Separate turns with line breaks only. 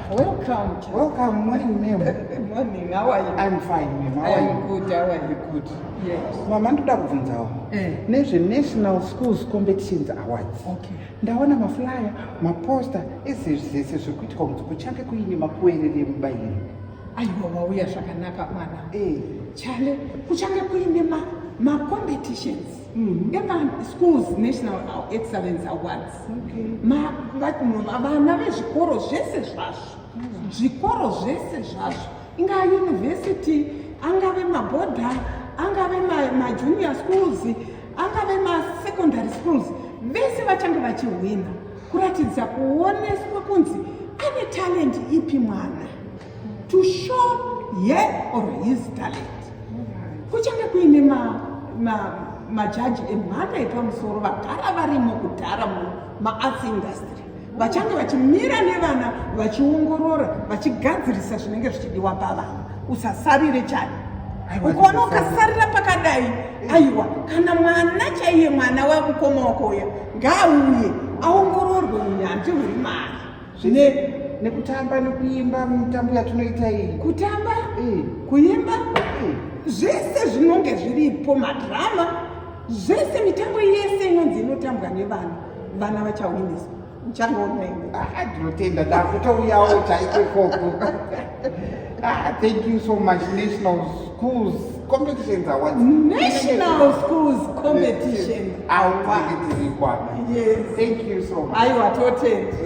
Welcome.
Welcome. Morning, ma'am.
Morning. How are you?
I'm fine, ma'am. How
I
are
am
you?
good. How are you?
Good.
Yes.
Mama, ndoda kubvunzawo. National Schools Competitions Awards.
Okay.
Ndaona maflyer, maposter, ese zvese zvekuitika kuti kuchange kuine makuerere mubairo.
Aiwa wauya zvakanaka mwana.
Chale,
Kuchange kuine ma-competitions. Ema-schools National Excellence Awards. Vana vezvikoro zvese zvazvo. Zvikoro zvese zvazvo. Ingava university, angave mabhodha, angave ma-junior schools, angave ma-secondary schools. Vese vachange vachihwina kuratidza kuoneswa kunzi ane talent ipi mwana. To show her or his talent. Kuchange kuine majaji emhando yepamusoro vagara varimo kudhara ma-arts industry. Vachange vachimira nevana vachiongorora vachigadzirisa zvinenge zvichidiwa pavana. Usasarire chani. Ukaona ukasarira pakadai, aiwa kana mwana chaiye mwana wamukoma wako uya ngaauye aongororwe unyanzvi huri mari.
Nekutamba nekuimba mitambo yatinoita iyi.
Kutamba, kuimba, zvese zvinonge zviripo, madrama, zvese mitambo yese inonzi inotambwa nevana. Vana vachawinisa. Uchangoona iwe.
Ndinotenda ndakutouyawo chaiko ikoko. Thank you so much. National Schools Competitions Awards.
National Schools Competition.
Awards. Yes.
Yes.
Thank you so much.
Aiwa, totenda.